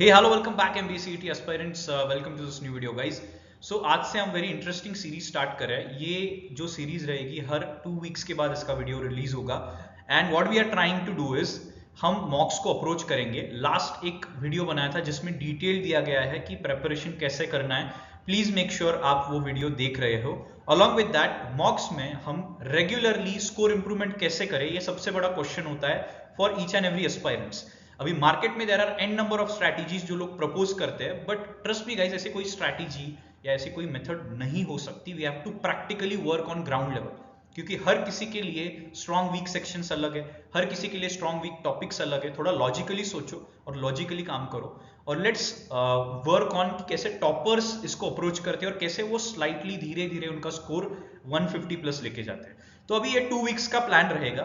Hey, hello, welcome back MBCET aspirants. Welcome to this new video, guys. So आज से हम very interesting series start कर रहे हैं. ये जो सीरीज रहेगी हर 2 वीक्स के बाद इसका वीडियो रिलीज होगा. And what we are trying to do is हम मॉक्स को अप्रोच करेंगे. लास्ट एक वीडियो बनाया था जिसमें डिटेल दिया गया है कि प्रेपरेशन कैसे करना है. प्लीज मेक श्योर आप वो वीडियो देख रहे हो. अलॉन्ग विद दैट मॉक्स में हम रेगुलरली स्कोर इंप्रूवमेंट कैसे करें, ये सबसे बड़ा क्वेश्चन होता है for each and every aspirants. अभी मार्केट में there are an number of strategies जो लोग प्रपोज करते हैं, बट ट्रस्ट मी गाइस, ऐसे कोई स्ट्रैटेजी या ऐसी कोई मेथड नहीं हो सकती. We have to practically work on ground level, क्योंकि हर किसी के लिए स्ट्रॉन्ग वीक सेक्शंस अलग है, हर किसी के लिए स्ट्रॉन्ग वीक टॉपिक्स अलग है. थोड़ा लॉजिकली सोचो और लॉजिकली काम करो और लेट्स वर्क ऑन कि कैसे टॉपर्स इसको अप्रोच करते हैं और कैसे वो स्लाइटली धीरे धीरे उनका स्कोर 150 प्लस लेके जाते हैं. तो अभी ये 2 वीक्स का प्लान रहेगा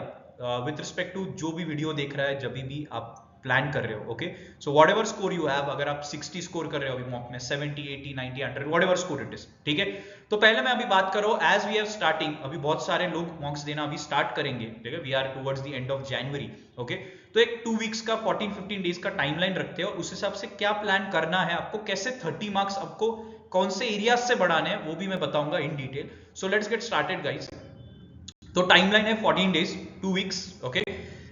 विथ रिस्पेक्ट टू जो भी वीडियो देख रहा है, जब भी आप प्लान कर रहे हो. Okay, so what ever score you have, अगर आप 60 स्कोर कर रहे हो अभी मॉक में, 70, 80, 90, 100, what ever score it is, ठीक है. तो पहले मैं अभी बात कर रहा हूं एज वी आर स्टार्टिंग. अभी बहुत सारे लोग मॉक्स देना अभी स्टार्ट करेंगे, ठीक है. We are towards the end of January. Okay, तो एक 2 वीक्स का 14-15 डेज का टाइमलाइन रखते हैं और उस हिसाब से क्या प्लान करना है आपको, कैसे 30 मार्क्स आपको कौन से एरियाज से बढ़ाने हैं वो भी मैं बताऊंगा in detail. So let's get started guys. तो टाइमलाइन है 14 days, 2 weeks. Okay,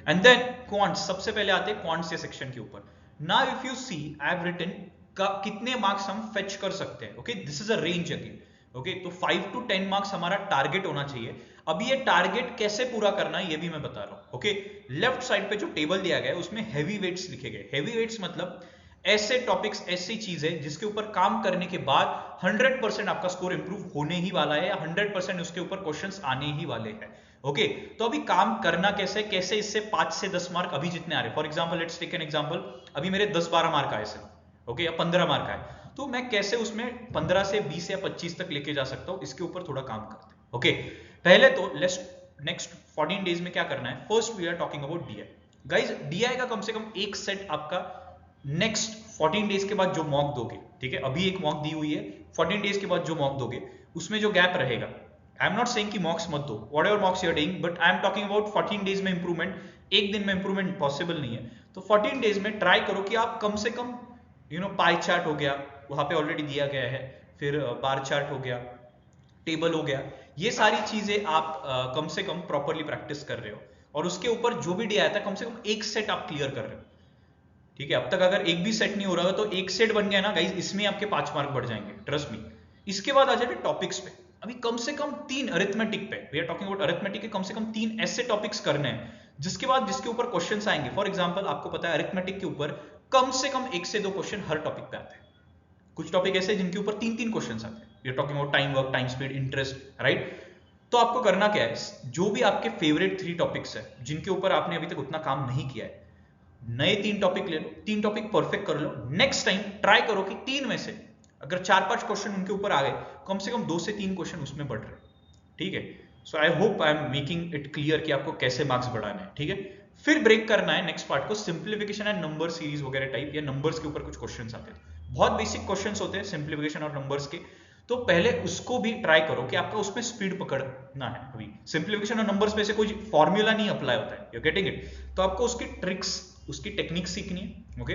and then quants. सबसे पहले आते हैं क्वांट्स के सेक्शन के ऊपर. Now if you see I have written कितने मार्क्स हम फेच कर सकते हैं. Okay, this is a range again. Okay, तो 5 to 10 मार्क्स हमारा टारगेट होना चाहिए. अभी ये टारगेट कैसे पूरा करना है ये भी मैं बता रहा हूं. ओके, लेफ्ट साइड पे जो टेबल दिया गया है उसमें हैवी वेट्स लिखे गए. हैवी वेट्स मतलब ऐसे टॉपिक्स, ऐसी चीजें जिसके ऊपर काम करने के बाद 100% आपका स्कोर इंप्रूव होने ही वाला है या 100% उसके ऊपर क्वेश्चंस आने ही वाले हैं. ओके, तो अभी काम करना कैसे, कैसे इससे 5 से 10 मार्क अभी जितने आ रहे. For example let's take an example, अभी मेरे 10-12 मार्क आए से, ओके, या 15 मार्क आए, तो मैं कैसे उसमें 15 से 20 या 25 तक लेके जा सकता हूं, इसके ऊपर थोड़ा काम करते हैं. ओके, पहले तो लेट्स नेक्स्ट 14 डेज में क्या करना है. First we are talking about DI. Guys, DI का कम से कम एक सेट आपका नेक्स्ट 14 डेज के बाद जो मॉक दोगे, ठीक है, अभी एक मॉक दी हुई है, 14 डेज के बाद जो मॉक दोगे उसमें जो गैप रहेगा, आई एम नॉट सेइंग कि मॉक्स मत दो, whatever mocks you are doing, but I am talking about 14 days में इंप्रूवमेंट. एक दिन में इंप्रूवमेंट पॉसिबल नहीं है, तो 14 डेज में ट्राई करो कि आप कम से कम पाई चार्ट हो गया, वहां पे ऑलरेडी दिया गया है, फिर बार चार्ट हो गया, टेबल हो गया, ये सारी चीजें आप कम से कम प्रॉपरली प्रैक्टिस कर रहे हो और उसके ऊपर जो भी डे आया था कम से कम एक सेट आप क्लियर कर रहे हो. ठीक है, अब तक अगर एक भी सेट नहीं हो रहा है तो एक सेट बन गया ना गाइस, इसमें आपके 5 मार्क बढ़ जाएंगे, ट्रस्ट मी. इसके बाद आ जाते टॉपिक्स पे. अभी कम से कम 3 अरिथमेटिक पे, we are talking about arithmetic के कम से कम 3 ऐसे टॉपिक्स करने हैं जिसके बाद जिसके ऊपर क्वेश्चंस आएंगे. फॉर एग्जांपल आपको पता है अरिथमेटिक के ऊपर कम से कम 1 से 2 क्वेश्चन हर टॉपिक पे आते हैं. कुछ टॉपिक ऐसे जिनके ऊपर 3-3 क्वेश्चंस आते हैं. We are talking about time work, time speed, interest, right. तो आपको करना क्या है, जो भी आपके फेवरेट 3 टॉपिक्स है जिनके ऊपर आपने अभी तक उतना काम नहीं किया है, नए 3 टॉपिक ले लो, 3 टॉपिक परफेक्ट कर लो. नेक्स्ट टाइम ट्राई करो कि 3 में से अगर 4-5 क्वेश्चन उनके ऊपर आ गए, कम से कम 2 से 3 क्वेश्चन उसमें बढ़ रहे. ठीक है, so I hope I am making it clear कि आपको कैसे मार्क्स बढ़ाने हैं. ठीक है, फिर ब्रेक करना है नेक्स्ट पार्ट को, सिंप्लीफिकेशन एंड नंबर सीरीज वगैरह टाइप, या नंबर्स के ऊपर कुछ क्वेश्चंस आते हैं, बहुत बेसिक क्वेश्चंस होते हैं सिंप्लीफिकेशन और नंबर्स के. तो पहले उसको भी ट्राई करो कि आपका उसमें स्पीड पकड़ना है. अभी सिंप्लीफिकेशन और नंबर्स पे से कोई फॉर्मूला नहीं अप्लाई होता है, यू गेटिंग इट. तो आपको उसकी ट्रिक्स, उसकी टेक्निक सीखनी है. ओके,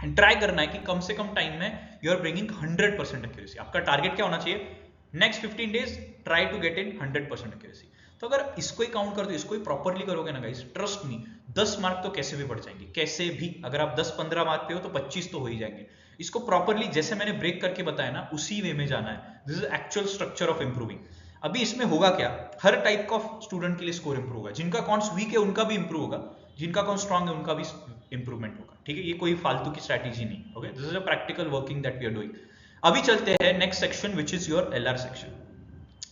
एंड ट्राई करना है कि कम से कम टाइम में यू आर ब्रिंगिंग 100% एक्यूरेसी. आपका टारगेट क्या होना चाहिए, next 15 days try to get in 100% accuracy. तो अगर इसको ही काउंट कर दो, इसको ही प्रॉपरली करोगे ना गाइस, ट्रस्ट मी 10 मार्क तो कैसे भी बढ़ जाएंगे, कैसे भी. अगर आप 10-15 मार्क पे हो तो 25 तो हो ही जाएंगे. इसको प्रॉपरली जैसे मैंने ब्रेक करके बताया ना, उसी वे में जाना है. This is actual structure of improving. अभी इसमें होगा क्या, हर टाइप का स्टूडेंट के लिए स्कोर इंप्रूव होगा. जिनका कॉन्स वीक है उनका भी इंप्रूव होगा, जिनका कौन स्ट्रांग है उनका भी इंप्रूवमेंट होगा. ठीक है, ये कोई फालतू की स्ट्रैटेजी नहीं. Okay, this is a practical working that we are doing. अभी चलते हैं next section which is your LR section.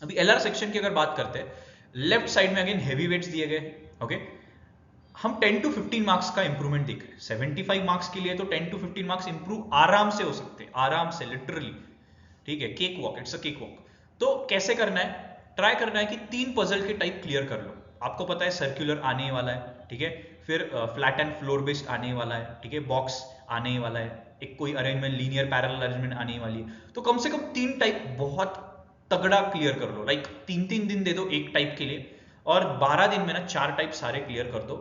अभी एलआर सेक्शन की अगर बात करते हैं, लेफ्ट साइड में अगेन हैवी वेट्स दिए गए. ओके, हम 10 to 15 मार्क्स का इंप्रूवमेंट देख रहे हैं. 75 मार्क्स के लिए तो 10 to 15 मार्क्स इंप्रूव आराम से हो सकते हैं, आराम से, लिटरली. ठीक है, cake walk, it's a cake walk. तो कैसे करना है, ट्राई करना है कि 3 पजल के टाइप क्लियर कर लो. आपको पता है सर्कुलर आने वाला है, ठीक है, फिर फ्लैट एंड फ्लोर बेस्ड आने वाला है, ठीक है, बॉक्स आने वाला है, एक कोई अरेंजमेंट, लीनियर पैरेलल अरेंजमेंट आने वाली है. तो कम से कम 3 टाइप बहुत तगड़ा क्लियर कर लो. लाइक 3-3 दिन दे दो एक टाइप के लिए और 12 दिन में ना 4 टाइप सारे क्लियर कर दो.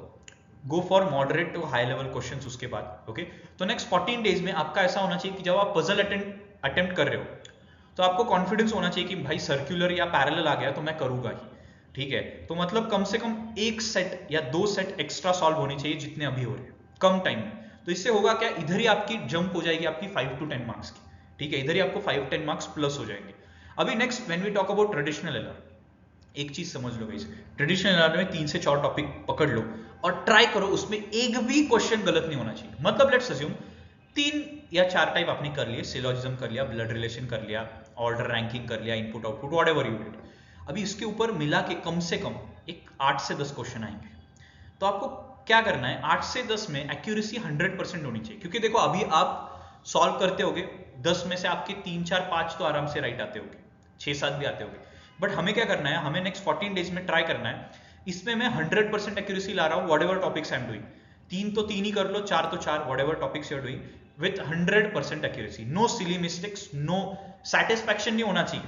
Go for moderate to high level questions उसके बाद। ओके, तो नेक्स्ट 14 डेज में आपका ऐसा होना चाहिए कि जब आप पजल अटेम्प्ट कर रहे हो तो आपको कॉन्फिडेंस होना चाहिए कि भाई सर्कुलर या पैरेलल आ गया तो मैं करूंगा ही, ठीक है। तो मतलब कम से कम एक सेट या 2 सेट एक्स्ट्रा सॉल्व होने चाहिए जितने अभी हो रहे हैं कम टाइम में। तो इससे होगा क्या, इधर ही आपकी जंप हो जाएगी आपकी 5 to 10 मार्क्स की, ठीक है, इधर ही आपको 5-10 मार्क्स प्लस हो जाएंगे। अभी next when we talk about traditional LR, एक चीज समझ लो गाइस, ट्रेडिशनल एलआर में 3 से 4 टॉपिक पकड़ लो और ट्राई करो उसमें एक भी क्वेश्चन गलत नहीं होना चाहिए। मतलब लेट्स अज्यूम 3 या 4 टाइप आपने कर लिए, सिलोजिज्म कर लिया, ब्लड रिलेशन कर लिया, ऑर्डर रैंकिंग कर लिया, input output whatever you did. अभी इसके ऊपर मिला के कम से कम एक 8 से 10 क्वेश्चन आएंगे। तो आपको क्या करना है, 8 से 10 में एक्यूरेसी 100% होनी चाहिए। क्योंकि देखो अभी आप सॉल्व करते होगे 10 में से आपके 3, 4, 5 तो आराम से राइट आते होंगे, 6, 7 भी आते होंगे। बट हमें क्या करना है, हमें नेक्स्ट 14 डेज में ट्राई करना है, इसमें मैं 100% एक्यूरेसी ला रहा हूं whatever topics I am doing. 3 तो 3 ही कर लो, 4 तो 4, whatever topics you are doing with 100% accuracy, no silly mistakes, no satisfaction नहीं होना चाहिए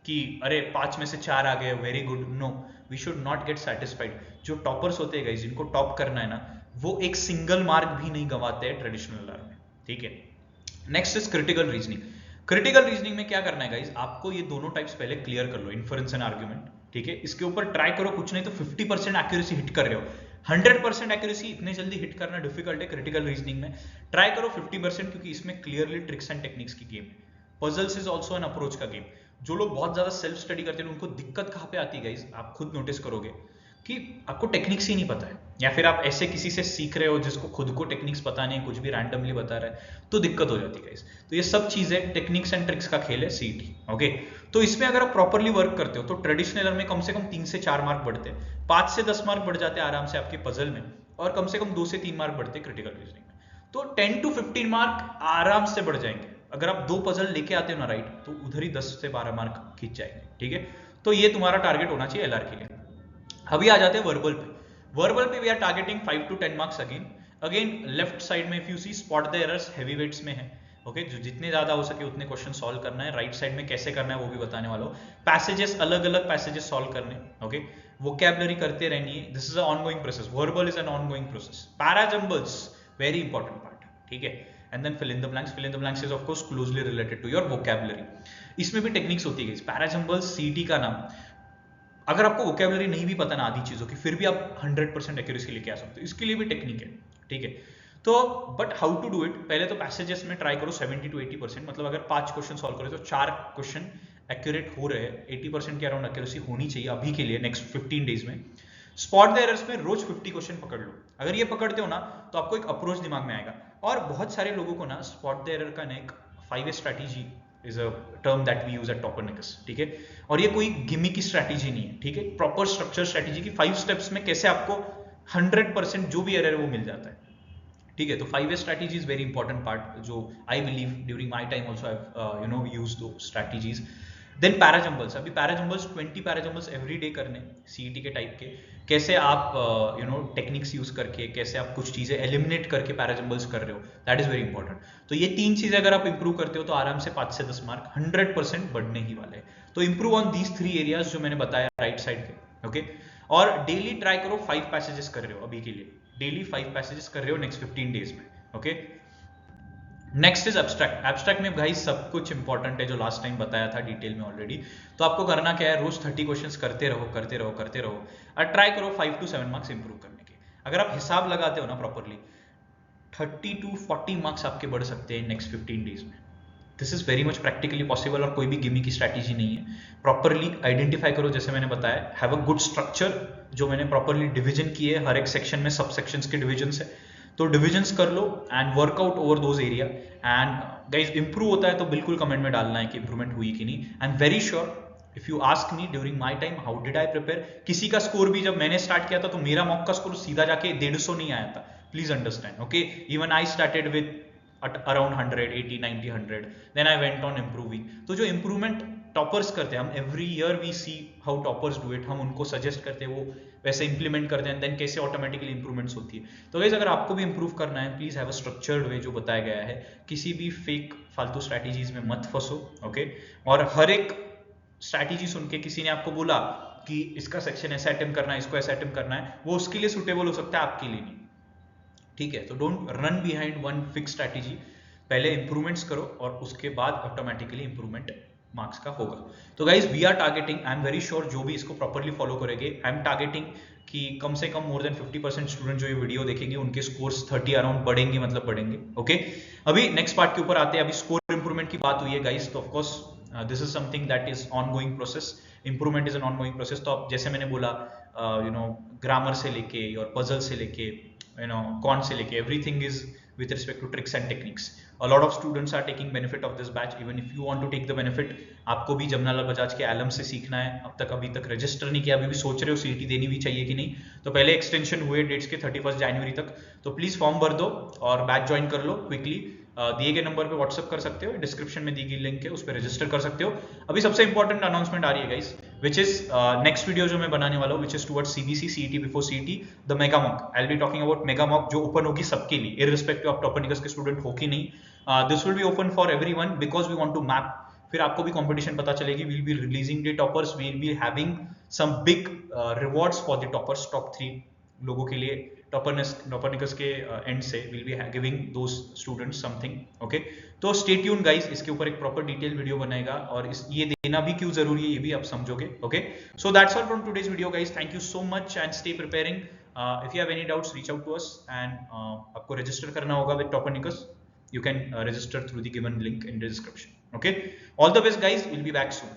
कि अरे 5 में से 4 आ गए very good, no, we should not get satisfied. जो टॉपर्स होते हैं गाइस, जिनको टॉप करना है ना, वो एक सिंगल मार्क भी नहीं गंवाते हैं ट्रेडिशनल एलआर में, ठीक है। Next is critical reasoning. Critical reasoning में क्या करना है गाइस, आपको ये दोनों टाइप्स पहले क्लियर कर लो, इन्फरेंस एंड आर्गुमेंट, ठीक है। इसके ऊपर ट्राई करो, कुछ नहीं तो 50% एक्यूरेसी हिट कर रहे हो। 100% एक्यूरेसी इतने जल्दी हिट करना डिफिकल्ट है क्रिटिकल रीजनिंग में, ट्राई करो 50%, क्योंकि इसमें क्लियरली ट्रिक्स एंड टेक्निक्स की गेम है। Puzzles is also an approach का गेम। जो लोग बहुत ज्यादा सेल्फ स्टडी करते हैं उनको दिक्कत कहाँ पे आती है गाइस, आप खुद नोटिस करोगे कि आपको टेक्निक्स ही नहीं पता है, या फिर आप ऐसे किसी से सीख रहे हो जिसको खुद को टेक्निक्स पता नहीं, कुछ भी रैंडमली बता रहा है, तो दिक्कत हो जाती है गाइस। तो ये सब चीजें टेक्निक्स एंड ट्रिक्स का खेल है सीईटी, ओके। तो इसमें अगर आप प्रॉपरली वर्क करते हो तो ट्रेडिशनल में कम से कम 3 से 4 मार्क बढ़ते हैं, 5 से 10 मार्क बढ़ जाते हैं आराम से आपके पजल में, और कम से कम 2 से 3 मार्क बढ़ते हैं क्रिटिकल रीजनिंग में। तो 10 to 15 मार्क आराम से बढ़ जाएंगे। अगर आप 2 पजल लेके आते हो ना राइट, तो उधर ही 10 से 12 मार्क खींच जाएंगे, ठीक है। तो ये तुम्हारा टारगेट होना चाहिए एलआर के लिए। अभी आ जाते हैं वर्बल पे। वर्बल पे we are targeting 5 to 10 marks again left side में if you see spot the errors, heavy weights में है, ओके, जो जितने ज्यादा हो सके उतने क्वेश्चन सॉल्व करना है। राइट साइड में कैसे करना है वो भी बताने वाला हूं, पैसेजेस अलग अलग पैसेजेस सॉल्व करने, ओके, वोकैबुलरी करते रहनी है। This is a ongoing process, verbal is an ongoing process. Parajumbles very important part, ठीक है। And then fill in the blanks, fill in the blanks is of course closely related to your vocabulary. इसमें भी techniques होती है। पैराजंबल्स सीटी का नाम, अगर आपको वोकैबुलरी नहीं भी पता ना आधी चीजों की, फिर भी आप 100% एक्यूरेसी लेके आ सकते हो, इसके लिए भी टेक्निक है, ठीक है। तो but how to do it, पहले तो पैसेजेस में ट्राई करो 70 to 80%, मतलब अगर 5 क्वेश्चन सॉल्व करें तो 4 क्वेश्चन एक्यूरेट हो रहे हैं, 80% के अराउंड एक्यूरेसी होनी चाहिए अभी के लिए नेक्स्ट 15 डेज में। स्पॉट द एरर्स में रोज 50 क्वेश्चन पकड़ लो। अगर ये पकड़ते हो ना तो आपको एक अप्रोच दिमाग में आएगा। और बहुत सारे लोगों को ना स्पॉट द एरर का ना एक 5A strategy is a term that we use at Toppernicus, ठीक है। और ये कोई गिमी की स्ट्रैटेजी नहीं है, ठीक है, प्रॉपर स्ट्रक्चर स्ट्रैटेजी की 5 स्टेप्स में कैसे आपको 100% जो भी एरर है वो मिल जाता है, ठीक है। तो 5A strategy is very important part, जो I believe during my time also I you know use दो स्ट्रैटेजीज। देन पैराजंबल्स, अभी पैराजंबल्स 20 पैराजंबल्स एवरी डे करने सीईटी के टाइप के, कैसे आप यू नो टेक्निक्स यूज करके कैसे आप कुछ चीजें एलिमिनेट करके पैराजंबल्स कर रहे हो, दैट इज वेरी इंपॉर्टेंट। तो ये 3 चीजें अगर आप इंप्रूव करते हो तो आराम से 5 से 10 मार्क 100% बढ़ने ही वाले हैं। तो इंप्रूव ऑन दीज 3 एरियाज जो मैंने बताया राइट साइड पे, ओके। और डेली ट्राई करो 5 पैसेजेस कर रहे हो अभी के लिए, डेली 5 पैसेजेस कर रहे हो नेक्स्ट 15 डेज में, okay. Next is abstract. Abstract में भाई सब कुछ इंपॉर्टेंट है जो लास्ट टाइम बताया था डिटेल में ऑलरेडी। तो आपको करना क्या है, रोज 30 क्वेश्चंस करते रहो करते रहो करते रहो, और ट्राई करो 5 to 7 मार्क्स इंप्रूव करने के। अगर आप हिसाब लगाते हो ना प्रॉपरली, 30 to 40 मार्क्स आपके बढ़ सकते हैं नेक्स्ट 15 डेज में। This is very much practically possible, और कोई भी गिमी की स्ट्रैटेजी नहीं है। प्रॉपरली आइडेंटिफाई करो, जैसे मैंने बताया, हैव अ गुड स्ट्रक्चर, जो मैंने प्रॉपरली डिवीजन किए, हर एक सेक्शन में सब सेक्शंस के डिविजन है, तो डिविजन्स कर लो and workout over those area. And guys improve होता है तो बिल्कुल कमेंट में डालना है कि इंप्रूवमेंट हुई कि नहीं। आई am very sure if you ask me during my time how did I prepare, किसी का स्कोर भी जब मैंने स्टार्ट किया था तो मेरा मॉक का स्कोर सीधा जाके 150 नहीं आया था, please understand, okay. Even I started with around 100, 80, 90, 100, then I went on improving. तो जो इंप्रूवमेंट टॉपर्स करते हैं, हम every year we see how toppers do it, हम उनको सजेस्ट करते हैं, वो वैसे इंप्लीमेंट करते हैं, देन कैसे ऑटोमेटिकली इंप्रूवमेंट्स होती है। तो गाइस अगर आपको भी इंप्रूव करना है, please have a structured way जो बताया गया है, किसी भी फेक फालतू स्ट्रैटेजीज में मत फंसो, ओके। और हर एक स्ट्रैटेजी सुन के किसी ने आपको बोला कि इसका सेक्शन ऐसा अटेम्प्ट करना है, इसको ऐसा अटेम्प्ट करना है, वो उसके लिए सुटेबल हो सकता है, आपके लिए नहीं, ठीक है, तो don't run behind one fix strategy, पहले इंप्रूवमेंट्स करो और उसके बाद ऑटोमेटिकली इंप्रूवमेंट मार्क्स का होगा। तो guys we are targeting, I am very sure जो भी इसको प्रॉपरली फॉलो करेंगे, आई एम टारगेटिंग कि कम से कम मोर देन 50% स्टूडेंट जो ये वीडियो देखेंगे उनके स्कोर्स 30 अराउंड बढ़ेंगे, मतलब बढ़ेंगे। ओके, अभी नेक्स्ट पार्ट के ऊपर आते हैं। अभी स्कोर इंप्रूवमेंट की बात हुई है गाइज, तो of course this is something that is on going process, improvement is an on going process. तो आप जैसे मैंने बोला ग्रामर से लेके और पजल से लेके कौन से लेके, everything is with respect to tricks and techniques. A lot of students are taking benefit of this batch. Even if you want to take the benefit, आपको भी जमनालाल बजाज के एलम से सीखना है, अभी तक रजिस्टर नहीं किया, अभी भी सोच रहे हो सीईटी देनी भी चाहिए कि नहीं, तो पहले एक्सटेंशन हुए डेट्स के 31 जनवरी तक, तो प्लीज फॉर्म भर दो और बैच ज्वाइन कर लो क्विकली। दिए गए नंबर पे व्हाट्सअप कर सकते हो, डिस्क्रिप्शन में दी गई लिंक है उस पर रजिस्टर कर सकते हो। अभी सबसे इंपॉर्टेंट अनाउंसमेंट आ रही है guys, which is next video जो मैं बनाने वाला हूँ, which is towards CBC CET before CET, the mega mock. I will be talking about mega mock जो ओपन होगी सबके लिए, इररिस्पेक्टिव ऑफ टॉपर निकस के स्टूडेंट हो कि नहीं। This will be open for everyone because we want to map, फिर आपको भी कंपटीशन पता चलेगी। We'll be releasing the toppers, we'll be having some big rewards for the toppers, top 3 लोगों के लिए टॉपरनिकस के एंड से will be giving those students something. Okay, तो स्टे ट्यून गाइस, इसके ऊपर एक प्रॉपर डिटेल वीडियो बनाएगा और ये देना भी क्यों जरूरी है ये भी आप समझोगे। Okay, so that's all from today's video guys, thank you so much and stay preparing. If you have any doubts reach out to us and आपको रजिस्टर करना होगा with Toppernicus, you can register through the given link in the description. Okay, all the best guys, we'll be back soon.